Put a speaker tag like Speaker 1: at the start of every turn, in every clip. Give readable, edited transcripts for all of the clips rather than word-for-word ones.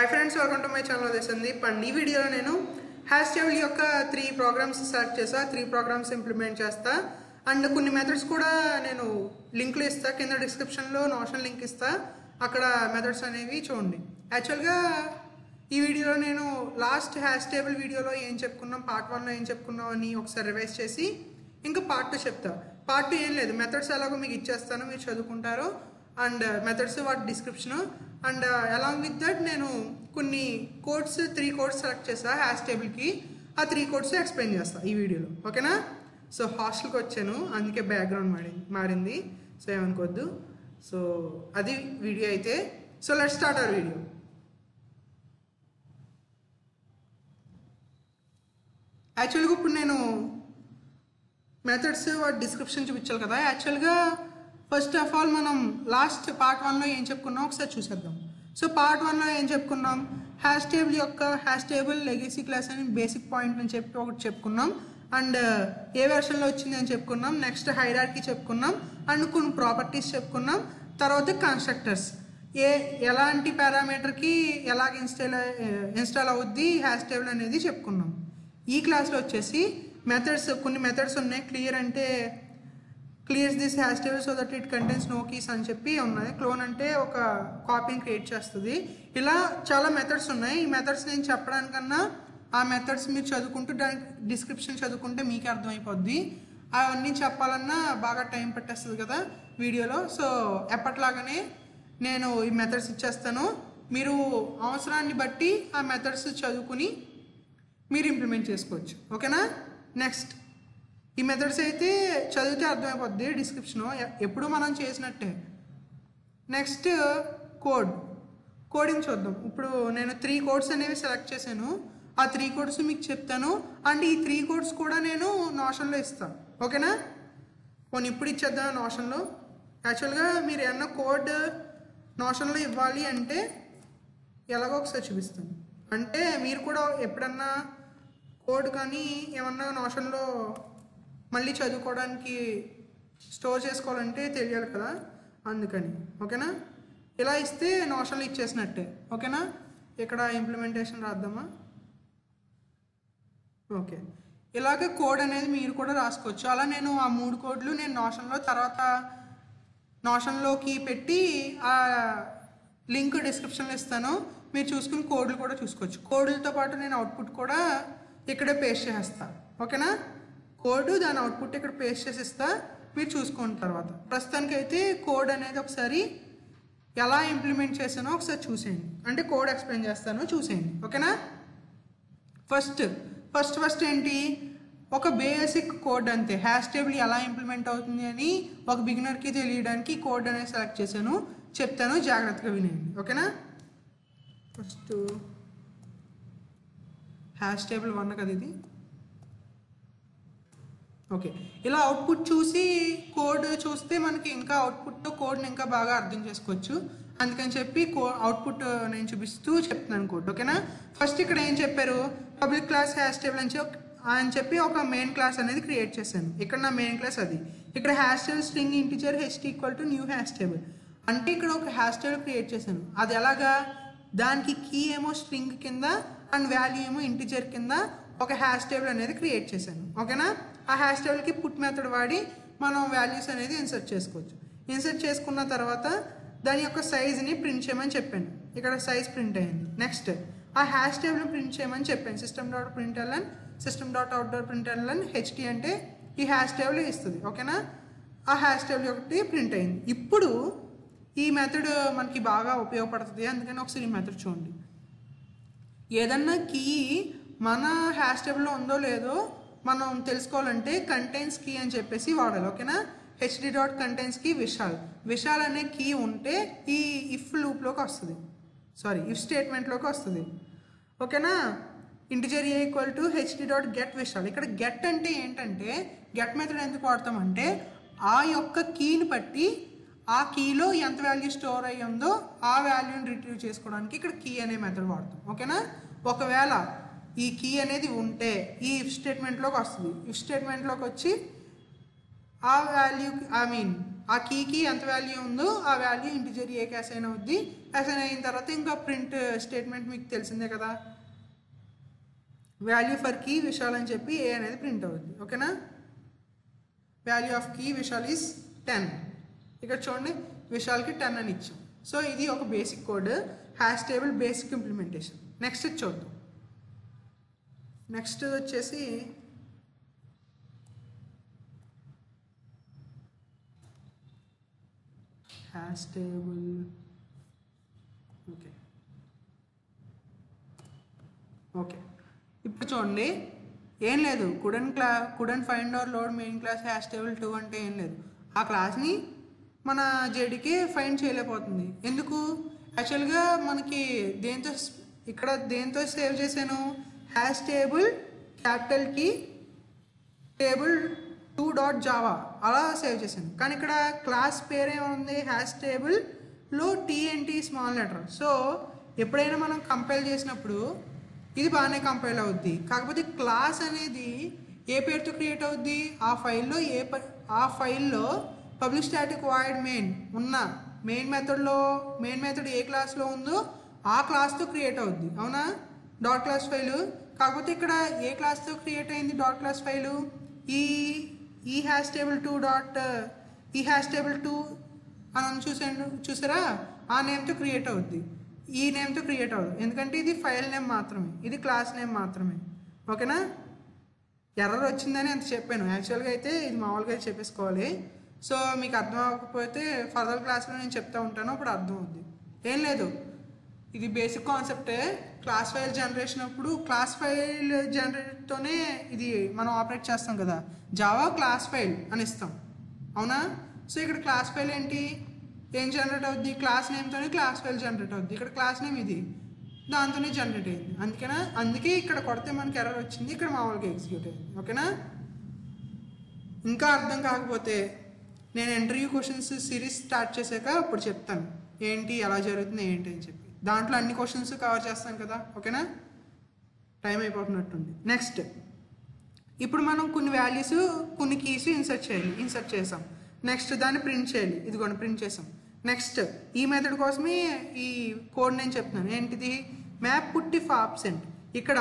Speaker 1: Hi friends, welcome to my channel. అదే Sandeep. And ఈ వీడియోలో నేను హ్యాష్ టేబుల్ యొక్క 3 ప్రోగ్రామ్స్ సెలెక్ట్ చేసా. 3 ప్రోగ్రామ్స్ ఇంప్లిమెంట్ చేస్తా. అండ్ కొన్ని మెథడ్స్ కూడా నేను లింక్లు ఇస్తా, కింద డిస్క్రిప్షన్లో నోషన్ లింక్ ఇస్తా. అక్కడ మెథడ్స్ అనేవి చూడండి. యాక్చువల్గా ఈ వీడియోలో నేను లాస్ట్ హ్యాష్ టేబుల్ వీడియోలో ఏం చెప్పుకున్నాం, పార్ట్ 1లో ఏం చెప్పుకున్నాం అని ఒకసారి రివైజ్ చేసి ఇంకా పార్ట్ 2 చెప్తా. పార్ట్ 2 ఏం లేదు, మెథడ్స్ ఎలాగో మీకు ఇచ్చేస్తాను, మీరు చదువుకుంటారు. అండ్ మెథడ్స్ వాటి description. And along with that నేను కొన్ని కోడ్స్ 3 కోడ్స్ సెలెక్ట్ చేసా హ్యాష్ టేబుల్కి. ఆ 3 కోడ్స్ ఎక్స్ప్లెయిన్ చేస్తా ఈ వీడియోలో, ఓకేనా? సో హాస్టల్కి వచ్చాను, అందుకే బ్యాక్గ్రౌండ్ మారింది, సో ఏమనుకోవద్దు. సో అది వీడియో అయితే. So let's start our video. యాక్చువల్గా ఇప్పుడు నేను మెథడ్స్ వాటి డిస్క్రిప్షన్ చూపించాలి కదా. యాక్చువల్గా ఫస్ట్ ఆఫ్ ఆల్ మనం లాస్ట్ పార్ట్ 1లో ఏం చెప్పుకున్నాం ఒకసారి చూసేద్దాం. సో పార్ట్ 1లో ఏం చెప్పుకున్నాం, హ్యాష్ టేబుల్ లెగసీ క్లాస్ అని బేసిక్ పాయింట్ అని చెప్పి ఒకటి చెప్పుకున్నాం. అండ్ ఏ వెర్షన్లో వచ్చింది అని చెప్పుకున్నాం. నెక్స్ట్ హైరార్కీ చెప్పుకున్నాం. అండ్ కొన్ని ప్రాపర్టీస్ చెప్పుకున్నాం. తర్వాత కన్స్ట్రక్టర్స్, ఎలాంటి పారామీటర్కి ఎలాగ ఇన్స్టాల్ అవుద్ది హ్యాష్ టేబుల్ అనేది చెప్పుకున్నాం. ఈ క్లాస్లో వచ్చేసి మెథడ్స్, కొన్ని మెథడ్స్ ఉన్నాయి. Clears this hash table so that it contains no keys అని చెప్పి ఉన్నాయి. క్లోన్ అంటే ఒక కాపీని క్రియేట్ చేస్తుంది. ఇలా చాలా మెథడ్స్ ఉన్నాయి. ఈ మెథడ్స్ నేను చెప్పడానికన్నా ఆ మెథడ్స్ మీరు చదువుకుంటూ దానికి డిస్క్రిప్షన్ చదువుకుంటే మీకే అర్థమైపోద్ది. అవన్నీ చెప్పాలన్నా బాగా టైం పట్టేస్తుంది కదా వీడియోలో. సో ఎప్పట్లాగానే నేను ఈ మెథడ్స్ ఇచ్చేస్తాను. మీరు అవసరాన్ని బట్టి ఆ మెథడ్స్ చదువుకుని మీరు ఇంప్లిమెంట్ చేసుకోవచ్చు, ఓకేనా? నెక్స్ట్ ఈ మెథడ్స్ అయితే చదివితే అర్థమైపోద్ది డిస్క్రిప్షన్, ఎప్పుడు మనం చేసినట్టే. నెక్స్ట్ కోడింగ్ చూద్దాం. ఇప్పుడు నేను 3 కోడ్స్ అనేవి సెలెక్ట్ చేశాను. ఆ 3 కోడ్స్ మీకు చెప్తాను. అండ్ ఈ 3 కోడ్స్ కూడా నేను నోషన్లో ఇస్తాను, ఓకేనా? కొన్ని ఇప్పుడు ఇచ్చేద్దాం నోషన్లో. యాక్చువల్గా మీరు ఏమన్నా కోడ్ నోషన్లో ఇవ్వాలి అంటే ఎలాగో ఒకసారి చూపిస్తాను. అంటే మీరు కూడా ఎప్పుడన్నా కోడ్ కానీ ఏమన్నా నోషన్లో మళ్ళీ చదువుకోవడానికి స్టోర్ చేసుకోవాలంటే తెలియాలి కదా, అందుకని, ఓకేనా? ఇలా ఇస్తే నోషన్లో ఇచ్చేసినట్టే, ఓకేనా? ఇక్కడ ఇంప్లిమెంటేషన్ రాద్దామా? ఓకే, ఇలాగే కోడ్ అనేది మీరు కూడా రాసుకోవచ్చు. అలా నేను ఆ 3 కోడ్లు నేను నోషన్లో తర్వాత నోషన్లోకి పెట్టి ఆ లింక్ డిస్క్రిప్షన్లో ఇస్తాను. మీరు చూసుకుని కోడ్లు కూడా చూసుకోవచ్చు. కోడ్లతో పాటు నేను అవుట్పుట్ కూడా ఇక్కడే పేస్ట్ చేసేస్తాను, ఓకేనా? కోడ్ దాని అవుట్పుట్ ఇక్కడ పేస్ట్ చేసి ఇస్తా, మీరు చూసుకున్న తర్వాత. ప్రస్తుతానికైతే కోడ్ అనేది ఒకసారి ఎలా ఇంప్లిమెంట్ చేశానో ఒకసారి చూసేయండి. అంటే కోడ్ ఎక్స్ప్లెయిన్ చేస్తాను, చూసేయండి, ఓకేనా? ఫస్ట్ ఏంటి, ఒక బేసిక్ కోడ్ అంతే. హ్యాష్ టేబుల్ ఎలా ఇంప్లిమెంట్ అవుతుంది అని ఒక బిగినర్కి తెలియడానికి కోడ్ అనేది సెలెక్ట్ చేశాను, చెప్తాను, జాగ్రత్తగా వినేయండి, ఓకేనా? ఫస్ట్ హ్యాష్ టేబుల్ 1 కదా ఇది. ఓకే, ఇలా అవుట్పుట్ చూసి కోడ్ చూస్తే మనకి ఇంకా అవుట్పుట్తో కోడ్ని ఇంకా బాగా అర్థం చేసుకోవచ్చు. అందుకని చెప్పి అవుట్పుట్ నేను చూపిస్తూ చెప్తున్నాను కోడ్, ఓకేనా? ఫస్ట్ ఇక్కడ ఏం చెప్పారు, పబ్లిక్ క్లాస్ హ్యాష్ టేబుల్ అని చెప్పి ఒక మెయిన్ క్లాస్ అనేది క్రియేట్ చేశాను. ఇక్కడ నా మెయిన్ క్లాస్ అది. ఇక్కడ hash table string integer HT = new hash table అంటే ఇక్కడ ఒక హ్యాష్ టేబుల్ క్రియేట్ చేశాను. అది ఎలాగా, దానికి కీ ఏమో స్ట్రింగ్ కింద అండ్ వాల్యూ ఏమో ఇంటిజర్ కింద ఒక హ్యాష్ టేబుల్ అనేది క్రియేట్ చేశాను, ఓకేనా? ఆ హ్యాష్ టేబుల్కి పుట్ మెథడ్ వాడి మనం వాల్యూస్ అనేది ఇన్సర్ట్ చేసుకోవచ్చు. ఇన్సర్ట్ చేసుకున్న తర్వాత దాని యొక్క సైజ్ని ప్రింట్ చేయమని చెప్పాను. ఇక్కడ సైజ్ ప్రింట్ అయ్యింది. నెక్స్ట్ ఆ హ్యాష్ టేబుల్ని ప్రింట్ చేయమని చెప్పాను. system.println HT అంటే ఈ హ్యాష్ టేబుల్ ఇస్తుంది, ఓకేనా? ఆ హ్యాష్ టేబుల్ ఒకటి ప్రింట్ అయింది. ఇప్పుడు ఈ మెథడ్ మనకి బాగా ఉపయోగపడుతుంది, అందుకని ఒకసారి ఈ మెథడ్ చూడండి. ఏదన్నా కీ మన హ్యాష్ టేబుల్లో ఉందో లేదో మనం తెలుసుకోవాలంటే కంటైన్స్ కీ అని చెప్పేసి వాడాలి, ఓకేనా? hd.contains key విశాల్ అనే కీ ఉంటే ఈ ఇఫ్ లూప్లోకి వస్తుంది, ఇఫ్ స్టేట్మెంట్లోకి వస్తుంది, ఓకేనా? Integer a = hd.get Vishal. ఇక్కడ గెట్ అంటే ఏంటంటే, గెట్ మెథడ్ ఎందుకు వాడతామంటే ఆ యొక్క కీని బట్టి ఆ కీలో ఎంత వాల్యూ స్టోర్ అయ్యి ఉందో ఆ వాల్యూని రిట్రీవ్ చేసుకోవడానికి ఇక్కడ కీ అనే మెథడ్ వాడతాం, ఓకేనా? ఒకవేళ ఈ కీ అనేది ఉంటే ఈ ఇఫ్ స్టేట్మెంట్లోకి వస్తుంది. ఇఫ్ స్టేట్మెంట్లోకి వచ్చి ఆ వాల్యూ ఆ కీకి ఎంత వాల్యూ ఉందో ఆ వాల్యూ ఇంటిజర్ ఏకి అసైన్ అవుద్ది. అసైన్ అయిన తర్వాత ఇంకా ప్రింట్ స్టేట్మెంట్ మీకు తెలిసిందే కదా, వాల్యూ ఫర్ కీ విశాల్ అని చెప్పి ఏ అనేది ప్రింట్ అవుద్ది. ఓకేనా, value of key Vishal is 10. ఇక్కడ చూడండి విశాల్కి 10 అని ఇచ్చాం. సో ఇది ఒక basic code, hash table basic implementation. Next చూద్దాం. నెక్స్ట్ వచ్చేసి హ్యాష్ టేబుల్. ఓకే ఇప్పుడు చూడండి, ఏం లేదు, couldn't find or load main class hash table 2 అంటే ఏం లేదు, ఆ క్లాస్ని మన జేడీకి ఫైండ్ చేయలేకపోతుంది. ఎందుకు? యాక్చువల్గా మనకి దేంతో సేవ్ చేశాను, hash table capital T table 2.java అలా సేవ్ చేశాను. కానీ ఇక్కడ క్లాస్ పేరేముంది, హ్యాష్ టేబుల్లో టీఎన్టీ స్మాల్ లెటర్. సో ఎప్పుడైనా మనం కంపైల్ చేసినప్పుడు ఇది బాగానే కంపైల్ అవుద్ది. కాకపోతే క్లాస్ అనేది ఏ పేరుతో క్రియేట్ అవుద్ది, ఆ ఫైల్లో పబ్లిక్ స్టాటిక్ వాయిడ్ మెయిన్ ఉన్న మెయిన్ మెథడ్ ఏ క్లాస్లో ఉందో ఆ క్లాస్తో క్రియేట్ అవుద్ది. అవునా, డాట్ క్లాస్ ఫైలు. కాకపోతే ఇక్కడ ఏ క్లాస్తో క్రియేట్ అయింది డాట్ క్లాస్ ఫైలు, ఈ హ్యాష్ టేబుల్ 2 అని చూసారా, ఆ నేమ్తో క్రియేట్ అవుద్ది, ఈ నేమ్తో క్రియేట్ అవ్వదు. ఎందుకంటే ఇది ఫైల్ నేమ్ మాత్రమే, ఇది క్లాస్ నేమ్ మాత్రమే. ఓకేనా, ఎర్రర్ వచ్చిందని అంత చెప్పాను. యాక్చువల్గా అయితే ఇది మామూలుగా చెప్పేసుకోవాలి. సో మీకు అర్థం అవ్వకపోతే ఫర్దర్ క్లాస్లో నేను చెప్తా ఉంటాను, అప్పుడు అర్థం అవుద్ది. ఏం లేదు, ఇది బేసిక్ కాన్సెప్టే. క్లాస్ ఫైల్ జనరేషన్ అప్పుడు క్లాస్ ఫైల్ జనరేట్తోనే ఇది మనం ఆపరేట్ చేస్తాం కదా, జావా క్లాస్ ఫైల్ అని ఇస్తాం. అవునా, సో ఇక్కడ క్లాస్ ఫైల్ ఏంటి, ఏం జనరేట్ అవుద్ది, క్లాస్ నేమ్తోనే క్లాస్ ఫైల్ జనరేట్ అవుద్ది. ఇక్కడ క్లాస్ నేమ్ ఇది, దాంతోనే జనరేట్ అయింది. అందుకే ఇక్కడ కొడితే మనకి ఎర్రర్ వచ్చింది, ఇక్కడ మామూలుగా ఎగ్జిక్యూట్ అయింది. ఓకేనా, ఇంకా అర్థం కాకపోతే నేను ఇంటర్వ్యూ క్వశ్చన్స్ సిరీస్ స్టార్ట్ చేశాక అప్పుడు చెప్తాను ఏంటి ఎలా జరుగుతుంది ఏంటి అని చెప్పి. దాంట్లో అన్ని క్వశ్చన్స్ కవర్ చేస్తాం కదా. ఓకేనా, టైం అయిపోతున్నట్టుంది. నెక్స్ట్ ఇప్పుడు మనం కొన్ని వాల్యూస్ కొన్ని కీస్ ఇన్సర్ట్ చేసాం. నెక్స్ట్ దాన్ని ప్రింట్ చేయాలి, ఇదిగోండి ప్రింట్ చేసాం. నెక్స్ట్ ఈ మెథడ్ కోసమే ఈ కోడ్ నేను చెప్తున్నాను. ఏంటిది, మ్యాప్ పుట్ ఇఫ్ ఆబ్సెంట్. ఇక్కడ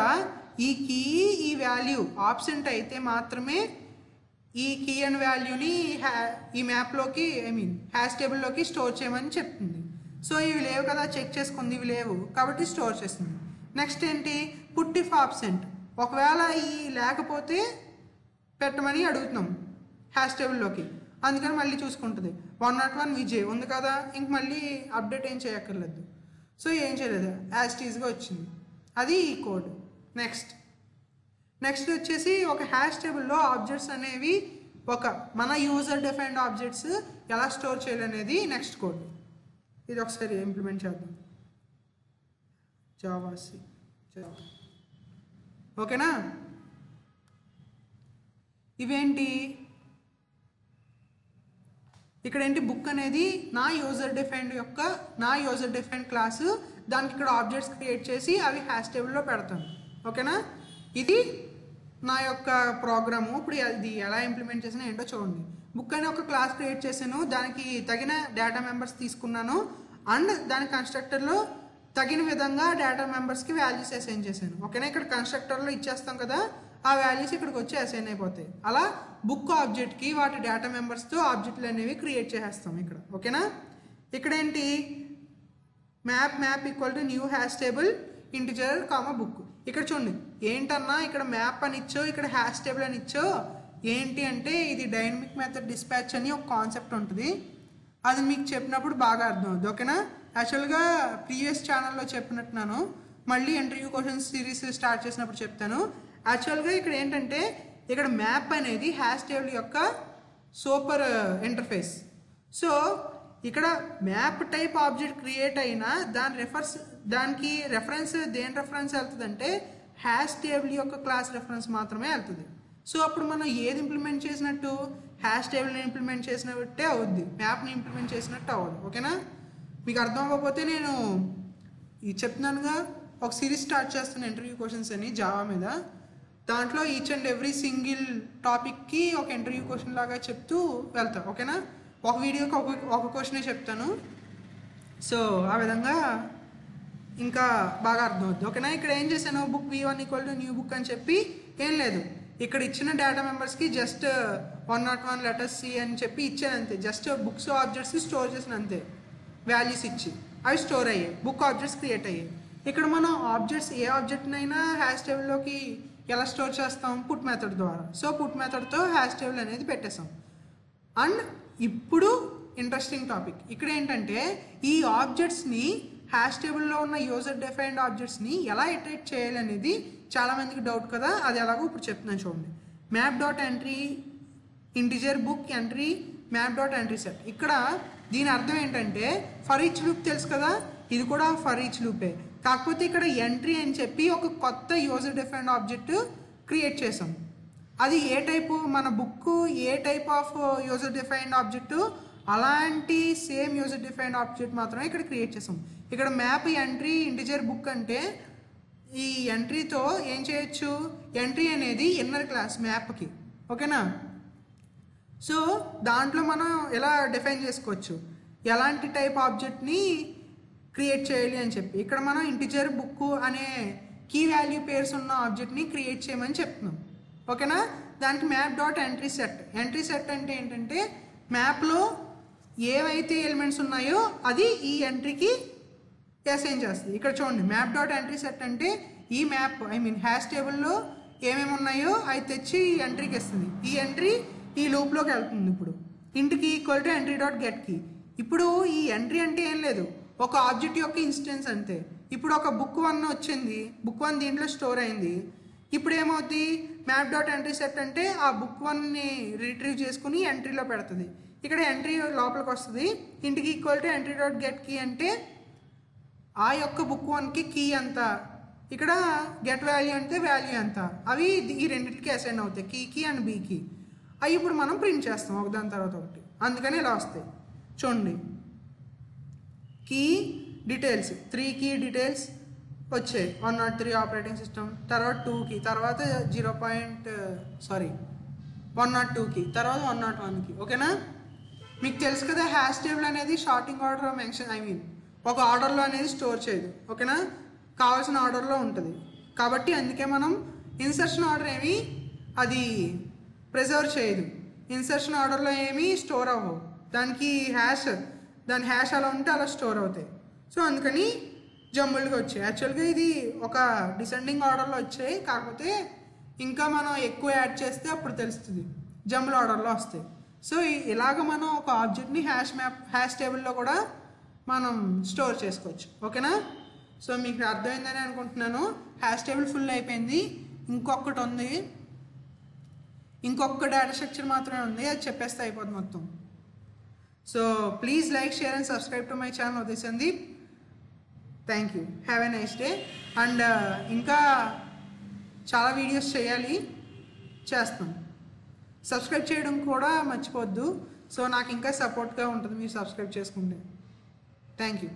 Speaker 1: ఈ కీ ఈ వాల్యూ ఆబ్సెంట్ అయితే మాత్రమే ఈ కీ అండ్ వాల్యూని ఈ మ్యాప్లోకి హ్యాష్ టేబుల్లోకి స్టోర్ చేయమని చెప్తుంది. సో ఇవి లేవు కదా, చెక్ చేసుకుంది, ఇవి లేవు కాబట్టి స్టోర్ చేస్తుంది. నెక్స్ట్ ఏంటి, పుట్ ఇఫ్ ఆబ్సెంట్. ఒకవేళ ఈ లేకపోతే పెట్టమని అడుగుతున్నాం హ్యాష్ టేబుల్లోకి, అందుకని మళ్ళీ చూసుకుంటుంది. 101 విజయ్ ఉంది కదా, ఇంక మళ్ళీ అప్డేట్ ఏం చేయక్కర్లేదు. సో ఏం చేయలేదు, యాజ్ టీజ్గా వచ్చింది. అది ఈ కోడ్. నెక్స్ట్ వచ్చేసి ఒక హ్యాష్ టేబుల్లో ఆబ్జెక్ట్స్ అనేవి మన యూజర్ డిఫైన్డ్ ఆబ్జెక్ట్స్ ఎలా స్టోర్ చేయాలనేది నెక్స్ట్ కోడ్. ఇది ఒకసారి ఇంప్లిమెంట్ చేద్దాం. జావా. ఓకేనా, ఇవేంటి, ఇక్కడ ఏంటి, బుక్ అనేది నా యూజర్ డిఫైన్డ్ క్లాసు, దానికి ఇక్కడ ఆబ్జెక్ట్స్ క్రియేట్ చేసి అవి హ్యాష్ టేబుల్లో పెడతాను. ఓకేనా, ఇది నా యొక్క ప్రోగ్రాము. ఇప్పుడు ఇది ఎలా ఇంప్లిమెంట్ చేసినా ఏంటో చూడండి. బుక్ అనే ఒక క్లాస్ క్రియేట్ చేశాను, దానికి తగిన డేటా మెంబర్స్ తీసుకున్నాను, అండ్ దాని కన్స్ట్రక్టర్లో తగిన విధంగా డేటా మెంబర్స్కి వాల్యూస్ అసైన్ చేశాను. ఓకేనా, ఇక్కడ కన్స్ట్రక్టర్లో ఇచ్చేస్తాం కదా, ఆ వాల్యూస్ ఇక్కడికి వచ్చి అసైన్ అయిపోతాయి. అలా బుక్ ఆబ్జెక్ట్కి వాటి డేటా మెంబర్స్తో ఆబ్జెక్ట్లు అనేవి క్రియేట్ చేసేస్తాం ఇక్కడ. ఓకేనా, ఇక్కడ ఏంటి, map equal to new hash table integer book. ఇక్కడ చూడండి ఏంటన్నా, ఇక్కడ మ్యాప్ అని ఇచ్చో, ఇక్కడ హ్యాష్ టేబుల్ అని ఇచ్చో. ఏంటి అంటే ఇది డైనమిక్ మెథడ్ డిస్పాచ్ అని ఒక కాన్సెప్ట్ ఉంటుంది, అది మీకు చెప్పినప్పుడు బాగా అర్థం అవుతుంది. ఓకేనా, యాక్చువల్గా ప్రీవియస్ ఛానల్లో చెప్పినట్టున్నాను, మళ్ళీ ఇంటర్వ్యూ క్వశ్చన్స్ సిరీస్ స్టార్ట్ చేసినప్పుడు చెప్తాను. యాక్చువల్గా ఇక్కడ ఏంటంటే, ఇక్కడ మ్యాప్ అనేది హ్యాష్ టేబుల్ యొక్క సూపర్ ఇంటర్ఫేస్. సో ఇక్కడ మ్యాప్ టైప్ ఆబ్జెక్ట్ క్రియేట్ అయినా దానికి రెఫరెన్స్ దేని రెఫరెన్స్ వెళ్తుందంటే హ్యాష్ టేబుల్ యొక్క క్లాస్ రెఫరెన్స్ మాత్రమే వెళ్తుంది. సో అప్పుడు మనం ఏది ఇంప్లిమెంట్ చేసినట్టు, హ్యాష్ టేబుల్ని ఇంప్లిమెంట్ చేసినట్టే అవుద్ది, మ్యాప్ని ఇంప్లిమెంట్ చేసినట్టు అవ్వదు. ఓకేనా, మీకు అర్థం అవ్వకపోతే నేను ఇది చెప్తున్నానుగా, ఒక సిరీస్ స్టార్ట్ చేస్తాను ఇంటర్వ్యూ క్వశ్చన్స్ అని జావా మీద. దాంట్లో ఈచ్ అండ్ ఎవ్రీ సింగిల్ టాపిక్కి ఒక ఇంటర్వ్యూ క్వశ్చన్ లాగా చెప్తూ వెళ్తా. ఓకేనా, ఒక వీడియోకి ఒక క్వశ్చనే చెప్తాను. సో ఆ విధంగా ఇంకా బాగా అర్థమవుతుంది. ఓకేనా? ఇక్కడ ఏం చేశాను, బుక్ v1 = న్యూ బుక్ అని చెప్పి ఏం లేదు, ఇక్కడ ఇచ్చిన డేటా మెంబర్స్కి జస్ట్ 101 లెటర్స్ సి అని చెప్పి ఇచ్చాను అంతే. జస్ట్ బుక్స్ ఆబ్జెక్ట్స్ స్టోర్ చేసిన అంతే, వాల్యూస్ ఇచ్చి అవి స్టోర్ అయ్యాయి, బుక్ ఆబ్జెక్ట్స్ క్రియేట్ అయ్యాయి. ఇక్కడ మనం ఆబ్జెక్ట్స్ ఏ ఆబ్జెక్ట్నైనా హ్యాష్ టేబుల్లోకి ఎలా స్టోర్ చేస్తాం, పుట్ మెథడ్ ద్వారా. సో పుట్ మెథడ్తో హ్యాష్ టేబుల్ అనేది పెట్టేసాం. అండ్ ఇప్పుడు ఇంట్రెస్టింగ్ టాపిక్ ఇక్కడ ఏంటంటే, ఈ ఆబ్జెక్ట్స్ని హ్యాష్ టేబుల్లో ఉన్న యూజర్ డిఫైన్డ్ ఆబ్జెక్ట్స్ని ఎలా ఇటరేట్ చేయాలి అనేది చాలామందికి డౌట్ కదా. అది ఎలాగో ఇప్పుడు చెప్తున్నాను చూడండి. మ్యాప్.ఎంట్రీ ఇంటిజర్ బుక్ ఎంట్రీ మ్యాప్.ఎంట్రీ సెట్. ఇక్కడ దీని అర్థం ఏంటంటే, ఫర్ ఈచ్ లూప్ తెలుసు కదా, ఇది కూడా ఫర్ ఈచ్ లూపే. కాకపోతే ఇక్కడ ఎంట్రీ అని చెప్పి ఒక కొత్త యూజర్ డిఫైన్డ్ ఆబ్జెక్ట్ క్రియేట్ చేసాం. అది ఏ టైపు, మన book A type of user defined object, అలాంటి సేమ్ యూజర్ డిఫైన్డ్ ఆబ్జెక్ట్ మాత్రమే ఇక్కడ క్రియేట్ చేసాం. ఇక్కడ మ్యాప్ ఎంట్రీ ఇంటిజర్ బుక్ అంటే ఈ ఎంట్రీతో ఏం చేయొచ్చు, ఎంట్రీ అనేది ఇన్నర్ క్లాస్ మ్యాప్కి. ఓకేనా? సో దాంట్లో మనం ఎలా డిఫైన్ చేసుకోవచ్చు, ఎలాంటి టైప్ ఆబ్జెక్ట్ని క్రియేట్ చేయాలి అని చెప్పి. ఇక్కడ మనం ఇంటిజర్ బుక్ అనే కీ వాల్యూ పేర్స్ ఉన్న ఆబ్జెక్ట్ని క్రియేట్ చేయమని చెప్తున్నాం. ఓకేనా? దానికి మ్యాప్.ఎంట్రీ సెట్. ఎంట్రీ సెట్ అంటే ఏంటంటే, మ్యాప్లో ఏవైతే ఎలిమెంట్స్ ఉన్నాయో అది ఈ ఎంట్రీకి అసైన్ చేస్తుంది. ఇక్కడ చూడండి, మ్యాప్.ఎంట్రీ సెట్ అంటే ఈ మ్యాప్ హ్యాష్ టేబుల్లో ఏమేమి ఉన్నాయో అవి తెచ్చి ఈ ఎంట్రీకి ఇస్తుంది. ఈ ఎంట్రీ ఈ లూప్లోకి వెళ్తుంది. ఇప్పుడు ఇంటికి = ఎంట్రీ.గెట్కి. ఇప్పుడు ఈ ఎంట్రీ అంటే ఏం లేదు, ఒక ఆబ్జెక్ట్ యొక్క ఇన్స్టెన్స్ అంతే. ఇప్పుడు ఒక బుక్ 1 వచ్చింది, బుక్ 1 దీంట్లో స్టోర్ అయింది. ఇప్పుడు ఏమవుతుంది, మ్యాప్.ఎంట్రీ సెట్ అంటే ఆ బుక్ 1ని రిట్రీవ్ చేసుకుని ఎంట్రీలో పెడుతుంది. ఇక్కడ ఎంట్రీ లోపలికి వస్తుంది. ఇంటికి = ఎంట్రీ.గెట్కి అంటే ఆ యొక్క బుక్ 1కి కీ ఎంత, ఇక్కడ గెట్ వాల్యూ అంటే వాల్యూ ఎంత, అవి ఈ రెండింటికి అసైన్ అవుతాయి, కీకి అండ్ బీకి. అవి ఇప్పుడు మనం ప్రింట్ చేస్తాం ఒకదాని తర్వాత ఒకటి. అందుకని ఇలా వస్తాయి చూడండి. కీ డీటెయిల్స్ 3 కీ డీటెయిల్స్ వచ్చాయి, 103 ఆపరేటింగ్ సిస్టమ్, తర్వాత 2కి, తర్వాత 102కి, తర్వాత 101కి. ఓకేనా? మీకు తెలుసు కదా, హ్యాష్ టేబుల్ అనేది షార్టింగ్ ఆర్డర్ మెన్షన్ ఒక ఆర్డర్లో అనేది స్టోర్ చేయదు. ఓకేనా? కావాల్సిన ఆర్డర్లో ఉంటుంది. కాబట్టి అందుకే మనం ఇన్సర్షన్ ఆర్డర్ ఏమి అది ప్రిజర్వ్ చేయదు, ఇన్సర్షన్ ఆర్డర్లో ఏమీ స్టోర్ అవ్వవు. దాని హ్యాష్ అలా ఉంటే అలా స్టోర్ అవుతాయి. సో అందుకని జంబుల్గా వచ్చాయి. యాక్చువల్గా ఇది ఒక డిసెండింగ్ ఆర్డర్లో వచ్చాయి, కాకపోతే ఇంకా మనం ఎక్కువ యాడ్ చేస్తే అప్పుడు తెలుస్తుంది, జంబుల్ ఆర్డర్లో వస్తాయి. సో ఇలాగ మనం ఒక ఆబ్జెక్ట్ని హ్యాష్ టేబుల్లో కూడా మనం స్టోర్ చేసుకోవచ్చు. ఓకేనా? సో మీకు అర్థమైందని అనుకుంటున్నాను. హ్యాష్ టేబుల్ ఫుల్ అయిపోయింది, ఇంకొకటి ఉంది, ఇంకొక డేటా స్ట్రక్చర్ మాత్రమే ఉంది, అది చెప్పేస్తే అయిపోతుంది మొత్తం. So please like, share and subscribe to my channel Uday Sandeep. Thank you, have a nice day. And ఇంకా చాలా వీడియోస్ చేస్తాం. సబ్స్క్రైబ్ చేయడం కూడా మర్చిపోవద్దు. సో నాకు ఇంకా సపోర్ట్గా ఉంటుంది మీరు సబ్స్క్రైబ్ చేసుకుంటే. Thank you.